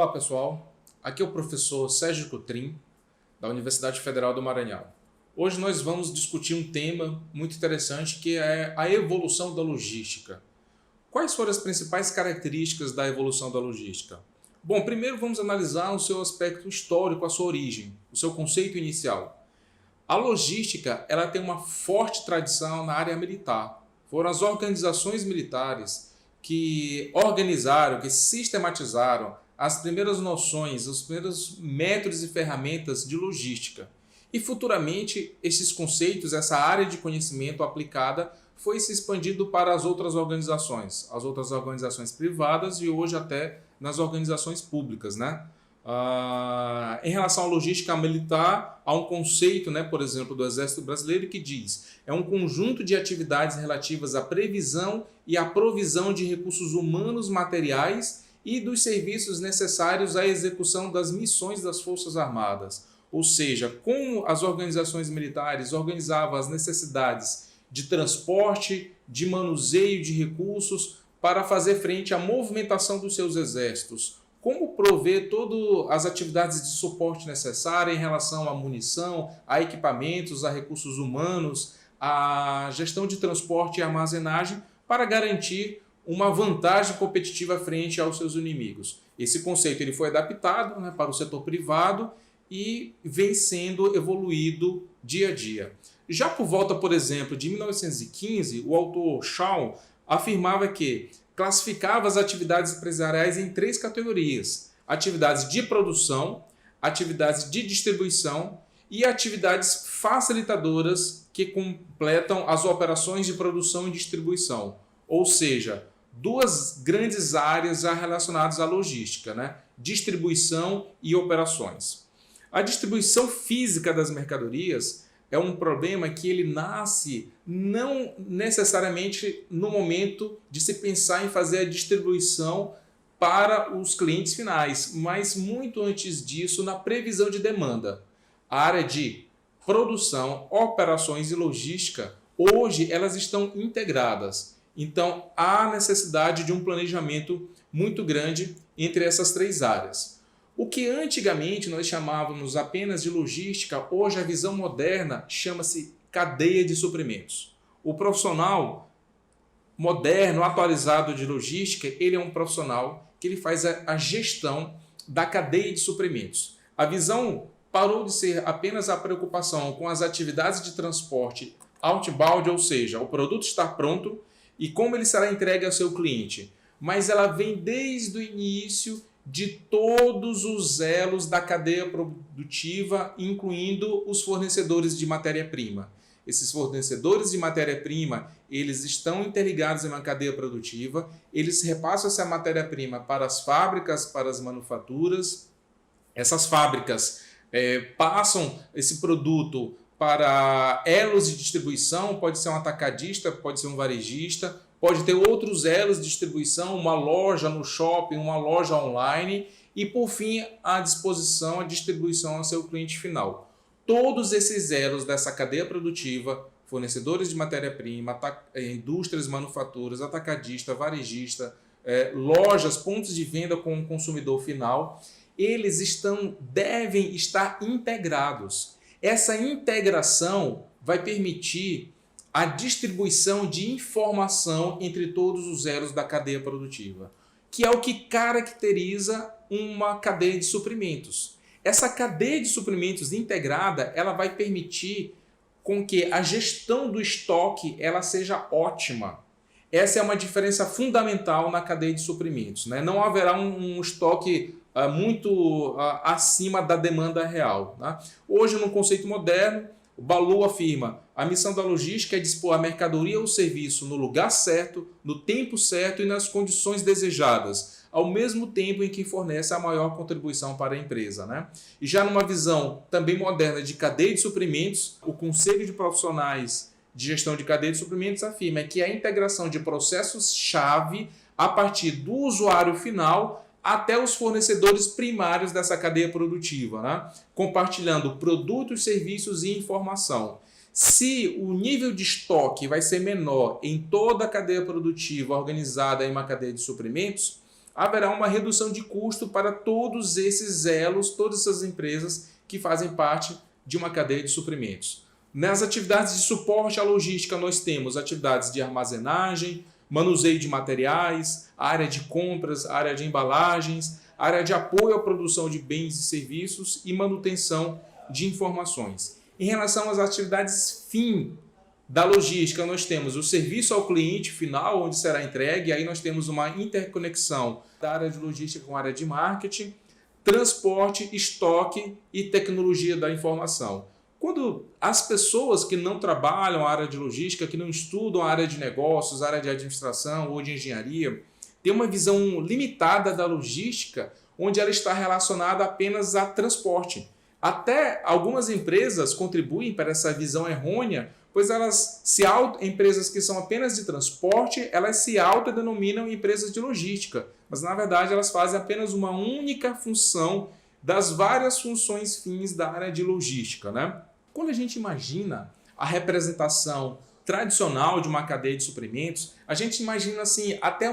Olá pessoal, aqui é o professor Sérgio Cotrim, da Universidade Federal do Maranhão. Hoje nós vamos discutir um tema muito interessante que é a evolução da logística. Quais foram as principais características da evolução da logística? Bom, primeiro vamos analisar o seu aspecto histórico, a sua origem, o seu conceito inicial. A logística ela tem uma forte tradição na área militar. Foram as organizações militares que organizaram, que sistematizaram as primeiras noções, os primeiros métodos e ferramentas de logística. E futuramente esses conceitos, essa área de conhecimento aplicada foi se expandindo para as outras organizações privadas e hoje até nas organizações públicas, né? Em relação à logística militar, há um conceito, por exemplo, do Exército Brasileiro que diz é um conjunto de atividades relativas à previsão e à provisão de recursos humanos, materiais e dos serviços necessários à execução das missões das Forças Armadas. Ou seja, como as organizações militares organizavam as necessidades de transporte, de manuseio de recursos para fazer frente à movimentação dos seus exércitos. Como prover todas as atividades de suporte necessárias em relação à munição, a equipamentos, a recursos humanos, a gestão de transporte e armazenagem para garantir uma vantagem competitiva frente aos seus inimigos. Esse conceito ele foi adaptado para o setor privado e vem sendo evoluído dia a dia. Já por volta, por exemplo, de 1915, o autor Shaw afirmava que classificava as atividades empresariais em três categorias: atividades de produção, atividades de distribuição e atividades facilitadoras que completam as operações de produção e distribuição. Ou seja, duas grandes áreas já relacionadas à logística, distribuição e operações. A distribuição física das mercadorias é um problema que ele nasce não necessariamente no momento de se pensar em fazer a distribuição para os clientes finais, mas muito antes disso na previsão de demanda. A área de produção, operações e logística, hoje elas estão integradas. Então há necessidade de um planejamento muito grande entre essas três áreas. O que antigamente nós chamávamos apenas de logística, hoje a visão moderna chama-se cadeia de suprimentos. O profissional moderno, atualizado de logística, ele é um profissional que ele faz a gestão da cadeia de suprimentos. A visão parou de ser apenas a preocupação com as atividades de transporte outbound, ou seja, o produto está pronto e como ele será entregue ao seu cliente, mas ela vem desde o início de todos os elos da cadeia produtiva, incluindo os fornecedores de matéria-prima. Esses fornecedores de matéria-prima, eles estão interligados em uma cadeia produtiva, eles repassam essa matéria-prima para as fábricas, para as manufaturas. Essas fábricas passam esse produto para elos de distribuição, pode ser um atacadista, pode ser um varejista, pode ter outros elos de distribuição, uma loja no shopping, uma loja online e, por fim, a disposição, a distribuição ao seu cliente final. Todos esses elos dessa cadeia produtiva, fornecedores de matéria-prima, indústrias, manufaturas, atacadista, varejista, lojas, pontos de venda com o consumidor final, eles devem estar integrados. Essa integração vai permitir a distribuição de informação entre todos os elos da cadeia produtiva, que é o que caracteriza uma cadeia de suprimentos. Essa cadeia de suprimentos integrada, ela vai permitir com que a gestão do estoque ela seja ótima. Essa é uma diferença fundamental na cadeia de suprimentos, Não haverá um estoque muito acima da demanda real. Hoje, no conceito moderno, o Ballow afirma: a missão da logística é dispor a mercadoria ou serviço no lugar certo, no tempo certo e nas condições desejadas, ao mesmo tempo em que fornece a maior contribuição para a empresa. E já numa visão também moderna de cadeia de suprimentos, o Conselho de Profissionais de Gestão de Cadeia de Suprimentos afirma que a integração de processos-chave a partir do usuário final até os fornecedores primários dessa cadeia produtiva, compartilhando produtos, serviços e informação. Se o nível de estoque vai ser menor em toda a cadeia produtiva organizada em uma cadeia de suprimentos, haverá uma redução de custo para todos esses elos, todas essas empresas que fazem parte de uma cadeia de suprimentos. Nas atividades de suporte à logística, nós temos atividades de armazenagem, manuseio de materiais, área de compras, área de embalagens, área de apoio à produção de bens e serviços e manutenção de informações. Em relação às atividades fim da logística, nós temos o serviço ao cliente final, onde será entregue, aí nós temos uma interconexão da área de logística com a área de marketing, transporte, estoque e tecnologia da informação. Quando as pessoas que não trabalham a área de logística, que não estudam a área de negócios, a área de administração ou de engenharia, têm uma visão limitada da logística, onde ela está relacionada apenas a transporte. Até algumas empresas contribuem para essa visão errônea, pois empresas que são apenas de transporte, elas se autodenominam empresas de logística, mas na verdade elas fazem apenas uma única função das várias funções fins da área de logística, né? Quando a gente imagina a representação tradicional de uma cadeia de suprimentos, a gente imagina assim, até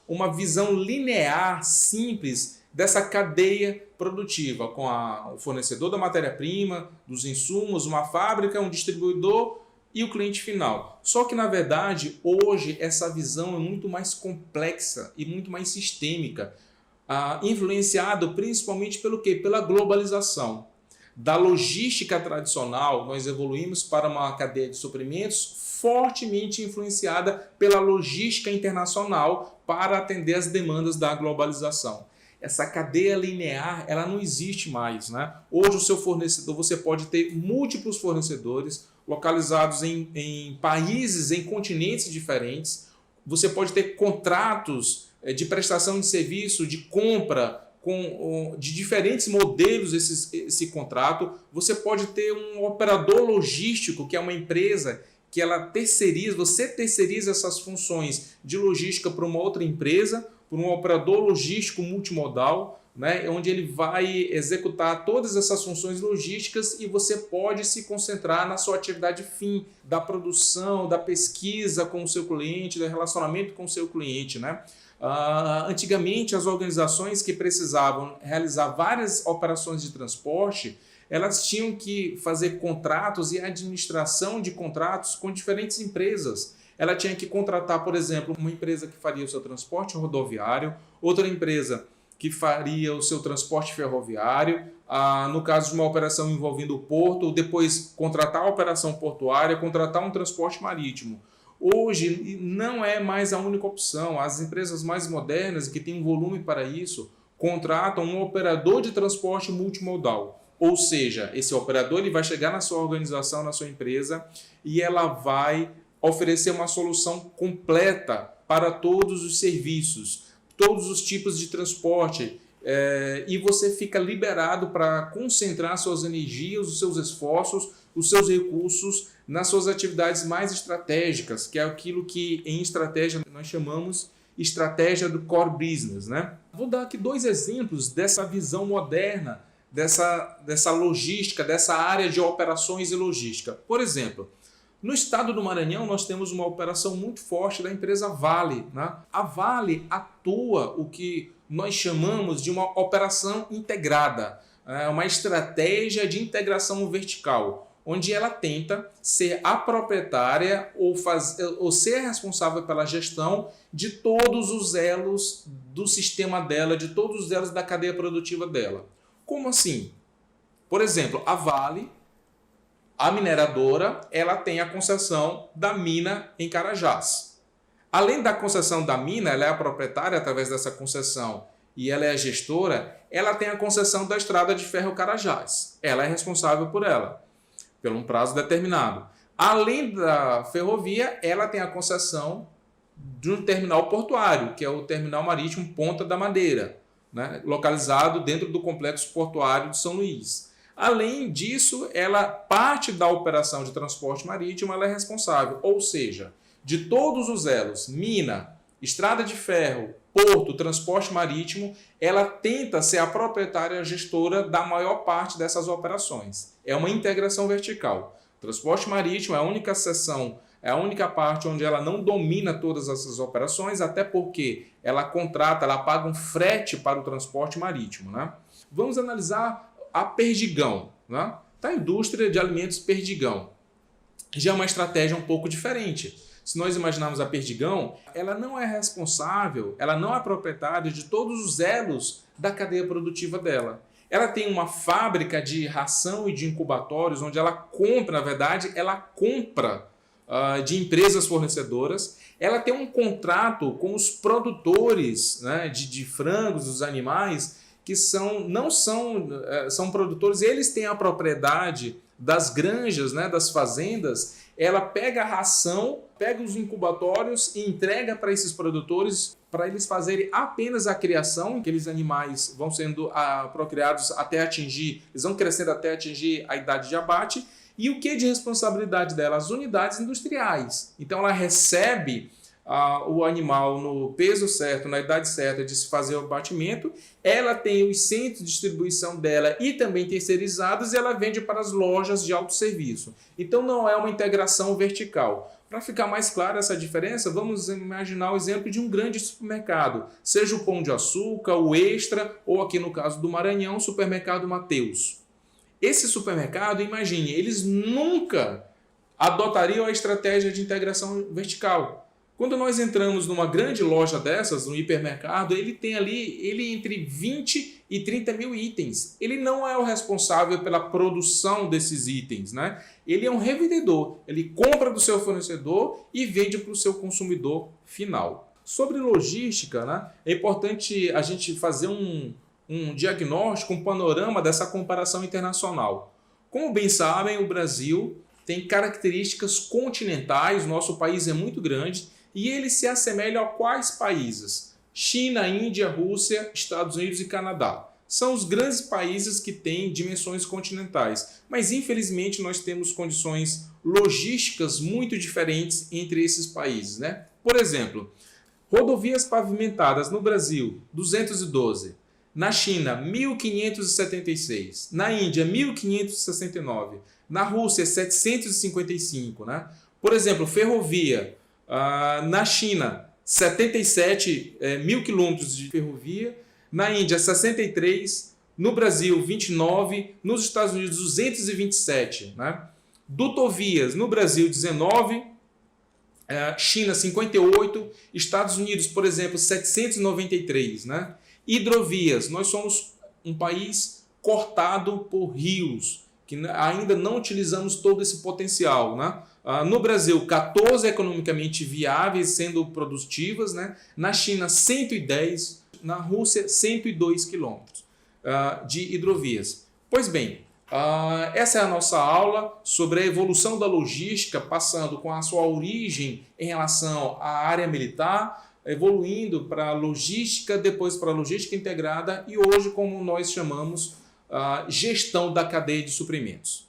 uma visão linear, simples, dessa cadeia produtiva, com o fornecedor da matéria-prima, dos insumos, uma fábrica, um distribuidor e o cliente final. Só que, na verdade, hoje essa visão é muito mais complexa e muito mais sistêmica, influenciado principalmente pelo quê? Pela globalização. Da logística tradicional, nós evoluímos para uma cadeia de suprimentos fortemente influenciada pela logística internacional para atender as demandas da globalização. Essa cadeia linear, ela não existe mais, né? Hoje o seu fornecedor, você pode ter múltiplos fornecedores localizados em países, em continentes diferentes. Você pode ter contratos de prestação de serviço, de compra, de diferentes modelos esse contrato. Você pode ter um operador logístico, que é uma empresa que você terceiriza essas funções de logística para uma outra empresa, por um operador logístico multimodal, né, onde ele vai executar todas essas funções logísticas e você pode se concentrar na sua atividade fim, da produção, da pesquisa com o seu cliente, do relacionamento com o seu cliente, né? Antigamente, as organizações que precisavam realizar várias operações de transporte, elas tinham que fazer contratos e administração de contratos com diferentes empresas. Ela tinha que contratar, por exemplo, uma empresa que faria o seu transporte rodoviário, outra empresa que faria o seu transporte ferroviário, no caso de uma operação envolvendo o porto, depois contratar a operação portuária, contratar um transporte marítimo. Hoje não é mais a única opção. As empresas mais modernas, que têm um volume para isso, contratam um operador de transporte multimodal. Ou seja, esse operador ele vai chegar na sua organização, na sua empresa, e ela vai oferecer uma solução completa para todos os serviços, todos os tipos de transporte, e você fica liberado para concentrar suas energias, os seus esforços, os seus recursos nas suas atividades mais estratégicas, que é aquilo que em estratégia nós chamamos estratégia do core business, né? Vou dar aqui 2 exemplos dessa visão moderna, dessa logística, dessa área de operações e logística. Por exemplo, no estado do Maranhão, nós temos uma operação muito forte da empresa Vale, né? A Vale atua o que nós chamamos de uma operação integrada, uma estratégia de integração vertical, onde ela tenta ser a proprietária ou ser responsável pela gestão de todos os elos do sistema dela, de todos os elos da cadeia produtiva dela. Como assim? Por exemplo, a Vale, a mineradora, ela tem a concessão da mina em Carajás. Além da concessão da mina, ela é a proprietária através dessa concessão e ela é a gestora, ela tem a concessão da estrada de ferro Carajás. Ela é responsável por ela, por um prazo determinado. Além da ferrovia, ela tem a concessão de um terminal portuário, que é o terminal marítimo Ponta da Madeira, né, localizado dentro do complexo portuário de São Luís. Além disso, parte da operação de transporte marítimo ela é responsável, ou seja, de todos os elos, mina, estrada de ferro, porto, transporte marítimo, ela tenta ser a proprietária gestora da maior parte dessas operações. É uma integração vertical. Transporte marítimo é a única seção É a única parte onde ela não domina todas essas operações, até porque ela contrata, ela paga um frete para o transporte marítimo, né? Vamos analisar a Perdigão, né? Da indústria de alimentos Perdigão. Já é uma estratégia um pouco diferente. Se nós imaginarmos a Perdigão, ela não é responsável, ela não é proprietária de todos os elos da cadeia produtiva dela. Ela tem uma fábrica de ração e de incubatórios, onde ela compra, na verdade, ela compra de empresas fornecedoras. Ela tem um contrato com os produtores, né, de frangos, dos animais, que são produtores, eles têm a propriedade das granjas, né, das fazendas. Ela pega a ração, pega os incubatórios e entrega para esses produtores para eles fazerem apenas a criação. Aqueles animais vão sendo procriados até atingir, eles vão crescendo até atingir a idade de abate. E o que é de responsabilidade dela? As unidades industriais. Então ela recebe o animal no peso certo, na idade certa de se fazer o abatimento, ela tem os centros de distribuição dela e também terceirizados, e ela vende para as lojas de autosserviço. Então não é uma integração vertical. Para ficar mais clara essa diferença, vamos imaginar o exemplo de um grande supermercado, seja o Pão de Açúcar, o Extra, ou aqui no caso do Maranhão, o Supermercado Mateus. Esse supermercado, imagine, eles nunca adotariam a estratégia de integração vertical. Quando nós entramos numa grande loja dessas, no hipermercado, ele tem ali entre 20 e 30 mil itens. Ele não é o responsável pela produção desses itens, né? Ele é um revendedor. Ele compra do seu fornecedor e vende para o seu consumidor final. Sobre logística, né, é importante a gente fazer um diagnóstico, um panorama dessa comparação internacional. Como bem sabem, o Brasil tem características continentais, nosso país é muito grande, e ele se assemelha a quais países? China, Índia, Rússia, Estados Unidos e Canadá. São os grandes países que têm dimensões continentais, mas infelizmente nós temos condições logísticas muito diferentes entre esses países, né? Por exemplo, rodovias pavimentadas no Brasil, 212. Na China, 1.576. Na Índia, 1.569. Na Rússia, 755. Né? Por exemplo, ferrovia. Na China, 77 mil quilômetros de ferrovia. Na Índia, 63. No Brasil, 29. Nos Estados Unidos, 227. Né? Dutovias, no Brasil, 19. China, 58. Estados Unidos, por exemplo, 793. Né? Hidrovias, nós somos um país cortado por rios, que ainda não utilizamos todo esse potencial. Né? No Brasil, 14 economicamente viáveis, sendo produtivas. Né? Na China, 110. Na Rússia, 102 quilômetros de hidrovias. Pois bem, essa é a nossa aula sobre a evolução da logística, passando com a sua origem em relação à área militar, evoluindo para a logística, depois para a logística integrada e hoje, como nós chamamos, gestão da cadeia de suprimentos.